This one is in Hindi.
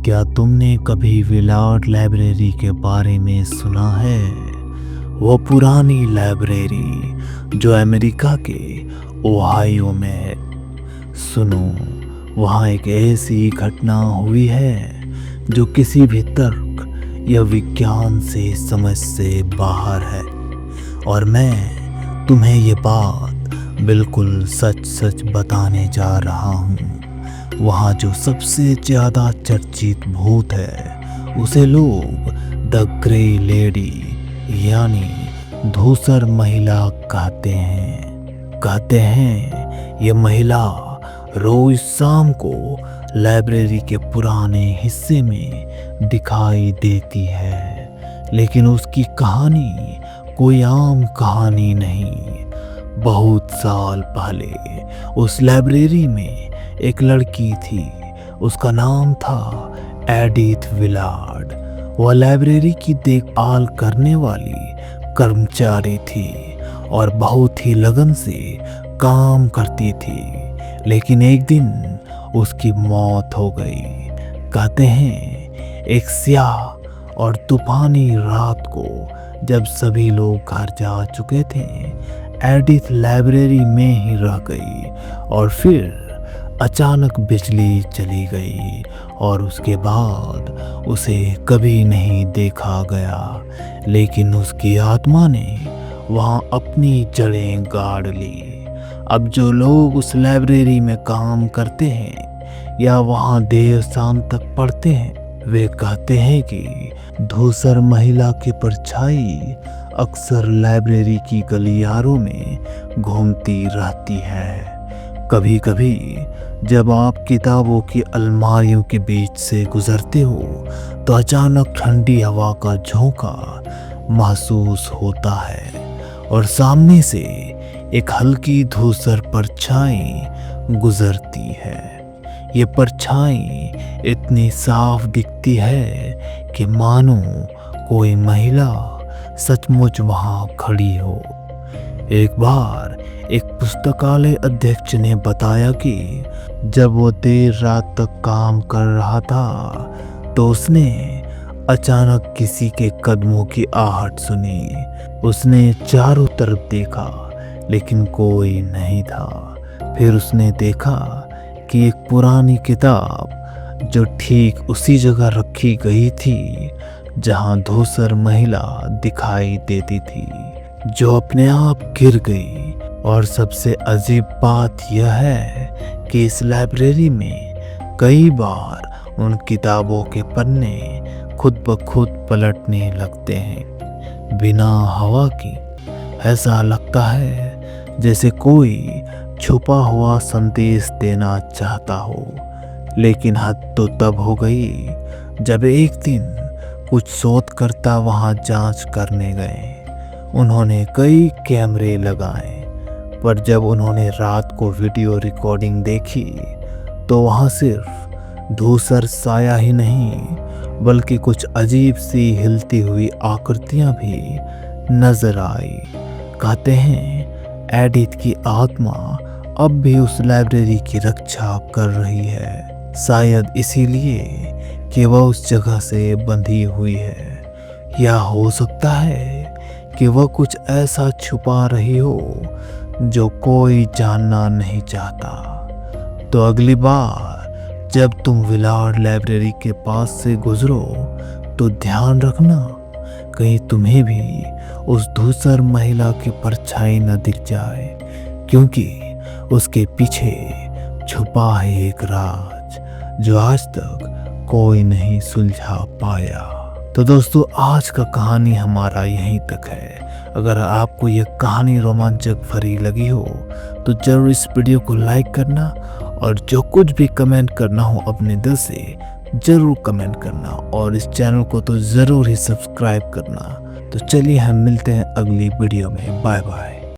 क्या तुमने कभी विलार्ड लाइब्रेरी के बारे में सुना है? वो पुरानी लाइब्रेरी जो अमेरिका के ओहायो में है। सुनो, वहाँ एक ऐसी घटना हुई है जो किसी भी तर्क या विज्ञान से समझ से बाहर है। और मैं तुम्हें ये बात बिल्कुल सच सच बताने जा रहा हूँ। वहाँ जो सबसे ज़्यादा चर्चित भूत है उसे लोग द ग्रे लेडी यानी धूसर महिला कहते हैं ये महिला रोज शाम को लाइब्रेरी के पुराने हिस्से में दिखाई देती है, लेकिन उसकी कहानी कोई आम कहानी नहीं। बहुत साल पहले उस लाइब्रेरी में एक लड़की थी। उसका नाम था एडिथ विलार्ड। वह लाइब्रेरी की देखभाल करने वाली कर्मचारी थी और बहुत ही लगन से काम करती थी। लेकिन एक दिन उसकी मौत हो गई। कहते हैं एक स्याह और तूफानी रात को जब सभी लोग घर जा चुके थे, एडिथ लाइब्रेरी में ही रह गई और फिर अचानक बिजली चली गई और उसके बाद उसे कभी नहीं देखा गया। लेकिन उसकी आत्मा ने वहाँ अपनी जड़ें गाड़ ली। अब जो लोग उस लाइब्रेरी में काम करते हैं या वहाँ देर शाम तक पढ़ते हैं, वे कहते हैं कि धूसर महिला की परछाई अक्सर लाइब्रेरी की गलियारों में घूमती रहती है। कभी कभी जब आप किताबों की अलमारियों के बीच से गुजरते हो तो अचानक ठंडी हवा का झोंका महसूस होता है और सामने से एक हल्की धूसर परछाई गुजरती है। ये परछाई इतनी साफ दिखती है कि मानो कोई महिला सचमुच वहाँ खड़ी हो। एक बार एक पुस्तकालय अध्यक्ष ने बताया कि जब वो देर रात तक काम कर रहा था तो उसने अचानक किसी के कदमों की आहट सुनी। उसने चारों तरफ देखा लेकिन कोई नहीं था। फिर उसने देखा कि एक पुरानी किताब जो ठीक उसी जगह रखी गई थी जहां धूसर महिला दिखाई देती थी, जो अपने आप गिर गई। और सबसे अजीब बात यह है कि इस लाइब्रेरी में कई बार उन किताबों के पन्ने खुद ब खुद पलटने लगते हैं बिना हवा की। ऐसा लगता है जैसे कोई छुपा हुआ संदेश देना चाहता हो। लेकिन हद तो तब हो गई जब एक दिन कुछ शोधकर्ता वहां जांच करने गए। उन्होंने कई कैमरे लगाए, पर जब उन्होंने रात को वीडियो रिकॉर्डिंग देखी तो वहाँ सिर्फ धूसर साया ही नहीं बल्कि कुछ अजीब सी हिलती हुई आकृतियाँ भी नजर आई। कहते हैं एडिथ की आत्मा अब भी उस लाइब्रेरी की रक्षा कर रही है, शायद इसीलिए कि वह उस जगह से बंधी हुई है। या हो सकता है कि वह कुछ ऐसा छुपा रही हो जो कोई जानना नहीं चाहता। तो अगली बार जब तुम विलार्ड लाइब्रेरी के पास से गुजरो तो ध्यान रखना कहीं तुम्हें भी उस धूसर महिला की परछाई न दिख जाए, क्योंकि उसके पीछे छुपा है एक राज जो आज तक कोई नहीं सुलझा पाया। तो दोस्तों, आज का कहानी हमारा यहीं तक है। अगर आपको यह कहानी रोमांचक भरी लगी हो तो जरूर इस वीडियो को लाइक करना और जो कुछ भी कमेंट करना हो अपने दिल से जरूर कमेंट करना और इस चैनल को तो जरूर ही सब्सक्राइब करना। तो चलिए हम मिलते हैं अगली वीडियो में। Bye bye.